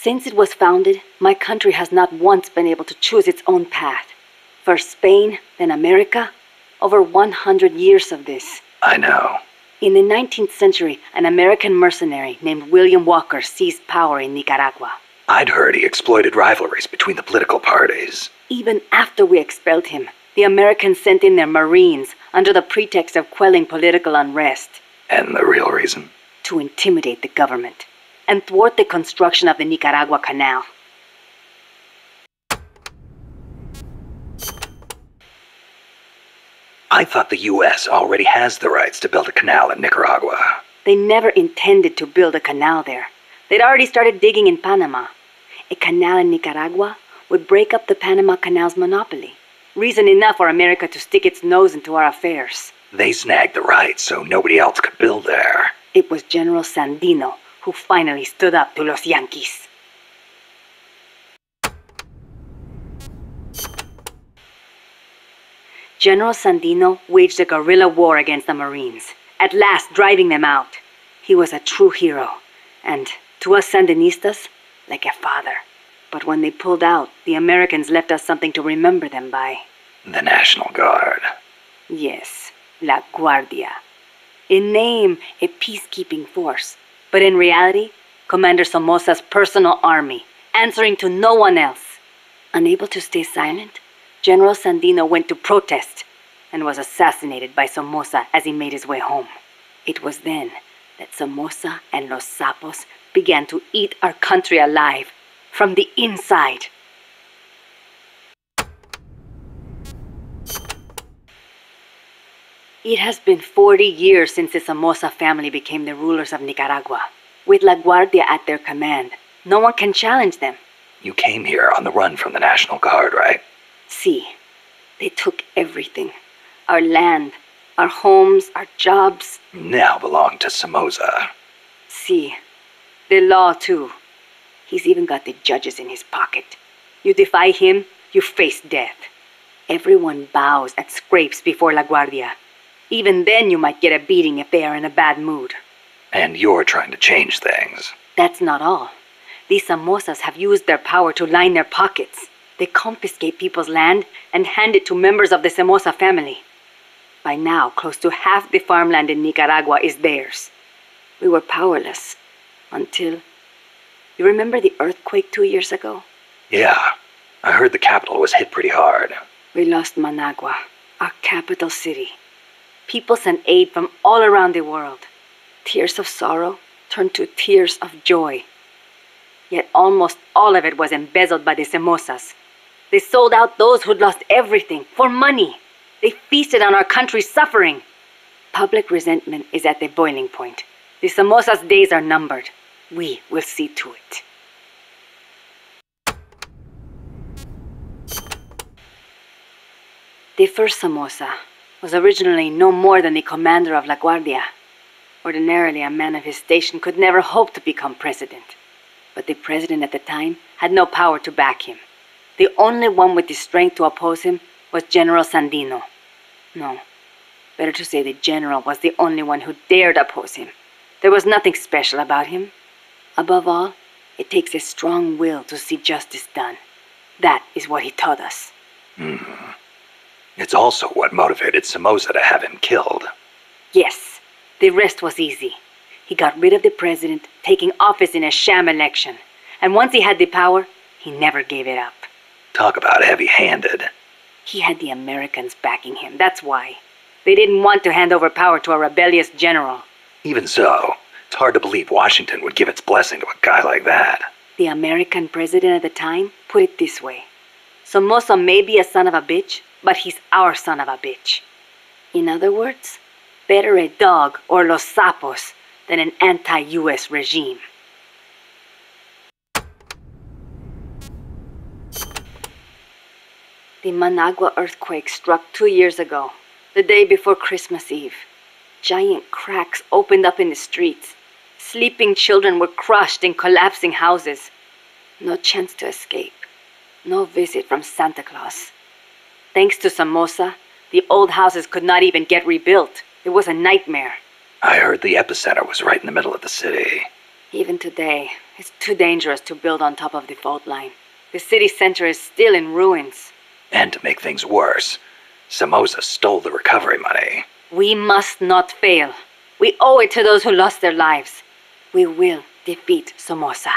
Since it was founded, my country has not once been able to choose its own path. First Spain, then America. Over 100 years of this. I know. In the 19th century, an American mercenary named William Walker seized power in Nicaragua. I'd heard he exploited rivalries between the political parties. Even after we expelled him, the Americans sent in their Marines under the pretext of quelling political unrest. And the real reason? To intimidate the government and thwart the construction of the Nicaragua Canal. I thought the U.S. already has the rights to build a canal in Nicaragua. They never intended to build a canal there. They'd already started digging in Panama. A canal in Nicaragua would break up the Panama Canal's monopoly. Reason enough for America to stick its nose into our affairs. They snagged the rights so nobody else could build there. It was General Sandino who finally stood up to los Yankees. General Sandino waged a guerrilla war against the Marines, at last driving them out. He was a true hero, and to us Sandinistas, like a father. But when they pulled out, the Americans left us something to remember them by. The National Guard. Yes, La Guardia. In name, a peacekeeping force, but in reality, Commander Somoza's personal army, answering to no one else. Unable to stay silent, General Sandino went to protest and was assassinated by Somoza as he made his way home. It was then that Somoza and los Sapos began to eat our country alive from the inside. It has been 40 years since the Somoza family became the rulers of Nicaragua. With La Guardia at their command, no one can challenge them. You came here on the run from the National Guard, right? See, they took everything. Our land, our homes, our jobs. Now belong to Somoza. See, the law too. He's even got the judges in his pocket. You defy him, you face death. Everyone bows and scrapes before La Guardia. Even then you might get a beating if they are in a bad mood. And you're trying to change things. That's not all. These Somozas have used their power to line their pockets. They confiscate people's land and hand it to members of the Somoza family. By now, close to half the farmland in Nicaragua is theirs. We were powerless until... You remember the earthquake 2 years ago? Yeah, I heard the capital was hit pretty hard. We lost Managua, our capital city. People sent aid from all around the world. Tears of sorrow turned to tears of joy. Yet almost all of it was embezzled by the Somozas. They sold out those who'd lost everything for money. They feasted on our country's suffering. Public resentment is at the boiling point. The Somozas' days are numbered. We will see to it. The first Somoza was originally no more than the commander of La Guardia. Ordinarily, a man of his station could never hope to become president. But the president at the time had no power to back him. The only one with the strength to oppose him was General Sandino. No, better to say the general was the only one who dared oppose him. There was nothing special about him. Above all, it takes a strong will to see justice done. That is what he taught us. It's also what motivated Somoza to have him killed. Yes, the rest was easy. He got rid of the president, taking office in a sham election. And once he had the power, he never gave it up. Talk about heavy-handed. He had the Americans backing him, that's why. They didn't want to hand over power to a rebellious general. Even so, it's hard to believe Washington would give its blessing to a guy like that. The American president at the time put it this way. Somoza may be a son of a bitch, but he's our son of a bitch. In other words, better a dog or los sapos than an anti-US regime. The Managua earthquake struck 2 years ago, the day before Christmas Eve. Giant cracks opened up in the streets. Sleeping children were crushed in collapsing houses. No chance to escape. No visit from Santa Claus. Thanks to Somoza, the old houses could not even get rebuilt. It was a nightmare. I heard the epicenter was right in the middle of the city. Even today, It's too dangerous to build on top of the fault line. The city center is still in ruins. And to make things worse, Somoza stole the recovery money. We must not fail. We owe it to those who lost their lives. We will defeat Somoza.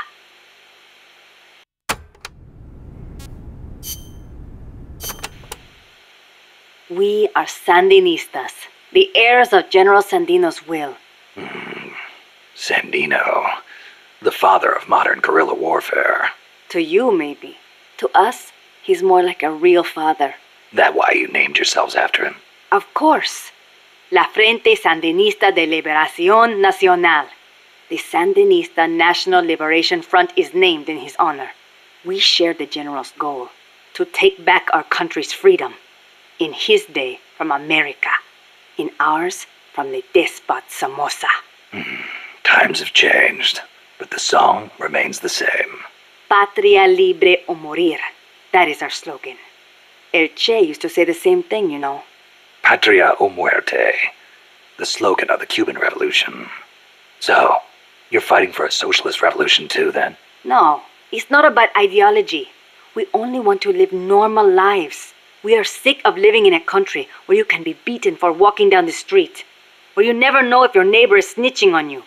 We are Sandinistas, the heirs of General Sandino's will. Sandino, the father of modern guerrilla warfare. To you, maybe. To us, he's more like a real father. That why you named yourselves after him? Of course. La Frente Sandinista de Liberación Nacional. The Sandinista National Liberation Front is named in his honor. We share the general's goal, to take back our country's freedom. In his day, from America. In ours, from the despot Somoza. Times have changed, but the song remains the same. Patria libre o morir. That is our slogan. El Che used to say the same thing, you know. Patria o muerte, the slogan of the Cuban Revolution. So, you're fighting for a socialist revolution too, then? No, it's not about ideology. We only want to live normal lives. We are sick of living in a country where you can be beaten for walking down the street, where you never know if your neighbor is snitching on you.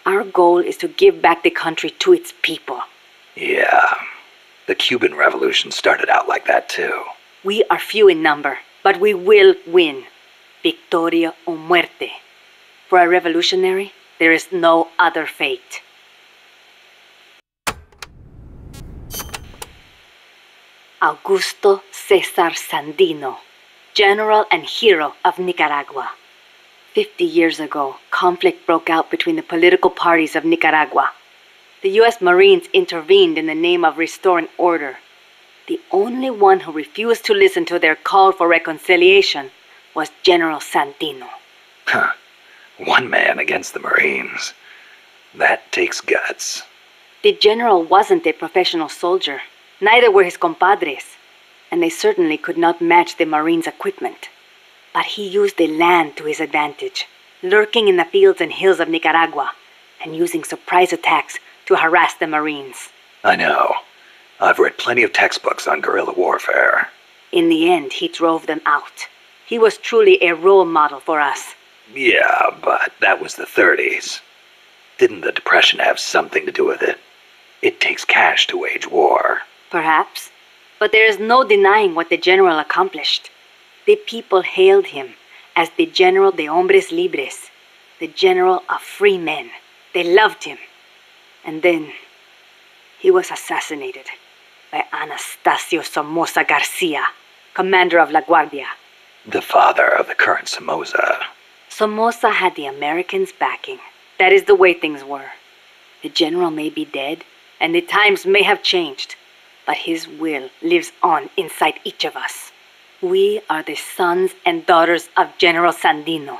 Our goal is to give back the country to its people. Yeah, the Cuban Revolution started out like that too. We are few in number, but we will win. Victoria o muerte. For a revolutionary, there is no other fate. Augusto Cesar Sandino, general and hero of Nicaragua. 50 years ago, conflict broke out between the political parties of Nicaragua. The U.S. Marines intervened in the name of restoring order. The only one who refused to listen to their call for reconciliation was General Sandino. Huh. One man against the Marines. That takes guts. The general wasn't a professional soldier. Neither were his compadres. And they certainly could not match the Marines' equipment. But he used the land to his advantage, lurking in the fields and hills of Nicaragua, and using surprise attacks to harass the Marines. I know. I've read plenty of textbooks on guerrilla warfare. In the end, he drove them out. He was truly a role model for us. Yeah, but that was the 30s. Didn't the Depression have something to do with it? It takes cash to wage war. Perhaps. But there is no denying what the general accomplished. The people hailed him as the General de Hombres Libres, the general of free men. They loved him. And then he was assassinated by Anastasio Somoza Garcia, commander of La Guardia. The father of the current Somoza. Somoza had the Americans' backing. That is the way things were. The general may be dead, and the times may have changed, but his will lives on inside each of us. We are the sons and daughters of General Sandino.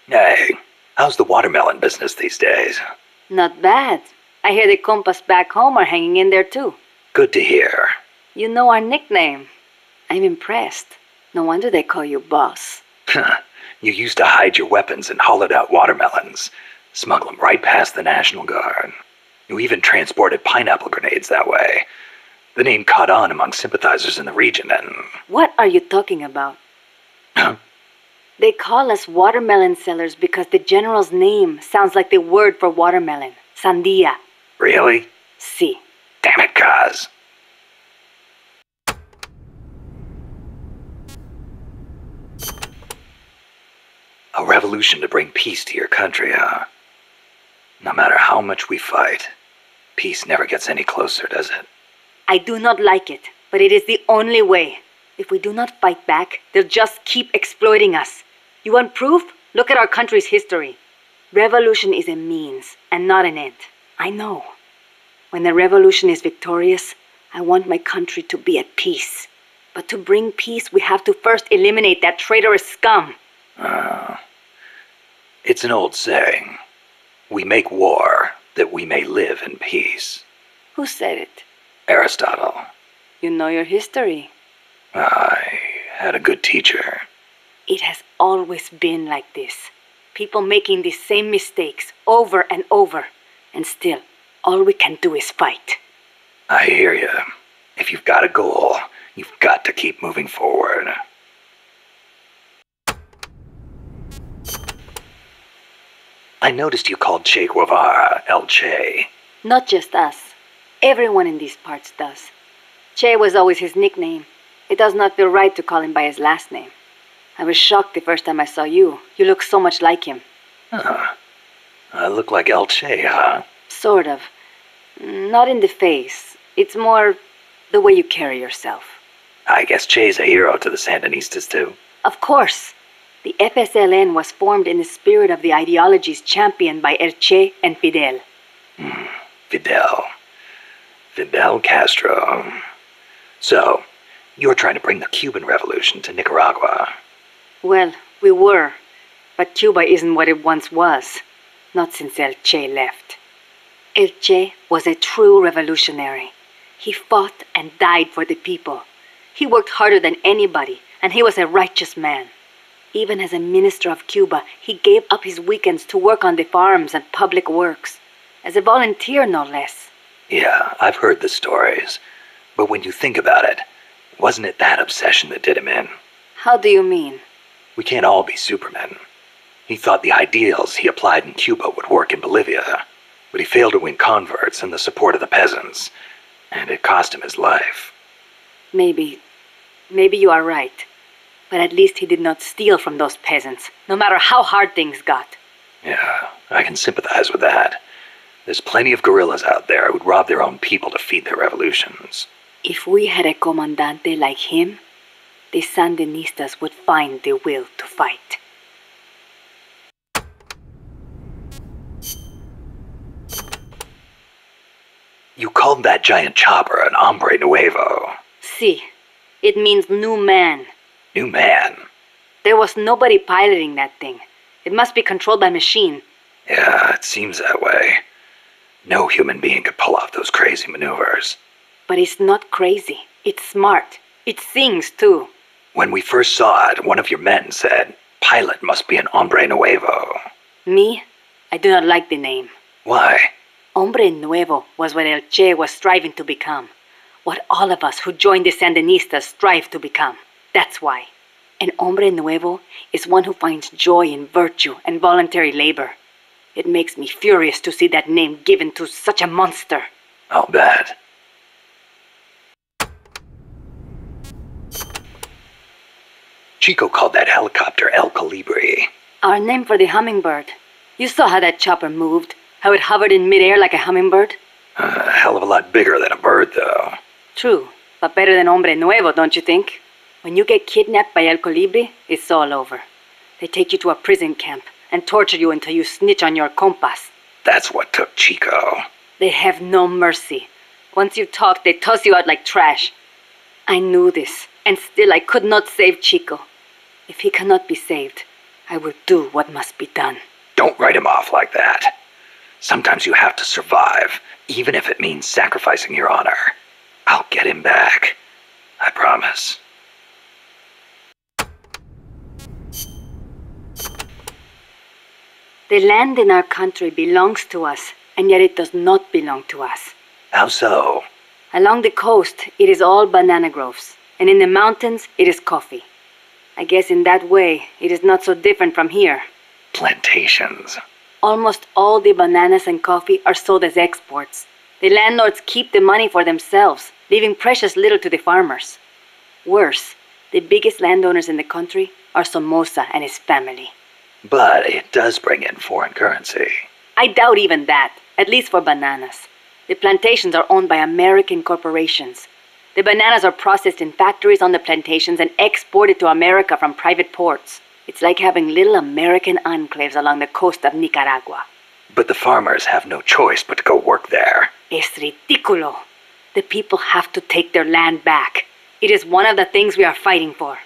Hey, how's the watermelon business these days? Not bad. I hear the compas back home are hanging in there too. Good to hear. You know our nickname. I'm impressed. No wonder they call you boss. You used to hide your weapons in hollowed-out watermelons, smuggle them right past the National Guard. You even transported pineapple grenades that way. The name caught on among sympathizers in the region and... What are you talking about? They call us watermelon sellers because the general's name sounds like the word for watermelon. Sandia. Really? Si. Damn it, Kaz. A revolution to bring peace to your country, huh? No matter how much we fight, peace never gets any closer, does it? I do not like it, but it is the only way. If we do not fight back, they'll just keep exploiting us. You want proof? Look at our country's history. Revolution is a means and not an end. I know. When the revolution is victorious, I want my country to be at peace. But to bring peace, we have to first eliminate that traitorous scum. It's an old saying. We make war that we may live in peace. Who said it? Aristotle. You know your history. I had a good teacher. It has always been like this. People making the same mistakes over and over. And still, all we can do is fight. I hear you. If you've got a goal, you've got to keep moving forward. I noticed you called Che Guevara El Che. Not just us. Everyone in these parts does. Che was always his nickname. It does not feel right to call him by his last name. I was shocked the first time I saw you. You look so much like him. Huh. I look like El Che, huh? Sort of. Not in the face. It's more the way you carry yourself. I guess Che's a hero to the Sandinistas, too. Of course. The FSLN was formed in the spirit of the ideologies championed by El Che and Fidel. Fidel Castro. So, you're trying to bring the Cuban Revolution to Nicaragua. Well, we were. But Cuba isn't what it once was. Not since El Che left. El Che was a true revolutionary. He fought and died for the people. He worked harder than anybody, and he was a righteous man. Even as a minister of Cuba, he gave up his weekends to work on the farms and public works. As a volunteer, no less. Yeah, I've heard the stories. But when you think about it, wasn't it that obsession that did him in? How do you mean? We can't all be supermen. He thought the ideals he applied in Cuba would work in Bolivia, but he failed to win converts and the support of the peasants, and it cost him his life. Maybe you are right. But at least he did not steal from those peasants, no matter how hard things got. Yeah, I can sympathize with that. There's plenty of guerrillas out there who'd rob their own people to feed their revolutions. If we had a comandante like him, the Sandinistas would find the will to fight. You called that giant chopper an hombre nuevo. Si. It means new man. New man? There was nobody piloting that thing. It must be controlled by machine. Yeah, it seems that way. No human being could pull off those crazy maneuvers. But it's not crazy. It's smart. It sings, too. When we first saw it, one of your men said, "Pilot must be an hombre nuevo." Me? I do not like the name. Why? Hombre nuevo was what El Che was striving to become. What all of us who joined the Sandinistas strive to become. That's why. An hombre nuevo is one who finds joy in virtue and voluntary labor. It makes me furious to see that name given to such a monster. I'll bet. Chico called that helicopter El Colibri. Our name for the hummingbird. You saw how that chopper moved, how it hovered in midair like a hummingbird? A hell of a lot bigger than a bird, though. True, but better than hombre nuevo, don't you think? When you get kidnapped by El Colibri, it's all over. They take you to a prison camp and torture you until you snitch on your compas. That's what took Chico. They have no mercy. Once you talk, they toss you out like trash. I knew this, and still I could not save Chico. If he cannot be saved, I will do what must be done. Don't write him off like that. Sometimes you have to survive, even if it means sacrificing your honor. I'll get him back. I promise. The land in our country belongs to us, and yet it does not belong to us. How so? Along the coast, it is all banana groves, and in the mountains, it is coffee. I guess in that way, it is not so different from here. Plantations. Almost all the bananas and coffee are sold as exports. The landlords keep the money for themselves, leaving precious little to the farmers. Worse, the biggest landowners in the country are Somoza and his family. But it does bring in foreign currency. I doubt even that, at least for bananas. The plantations are owned by American corporations. The bananas are processed in factories on the plantations and exported to America from private ports. It's like having little American enclaves along the coast of Nicaragua. But the farmers have no choice but to go work there. Es ridículo. The people have to take their land back. It is one of the things we are fighting for.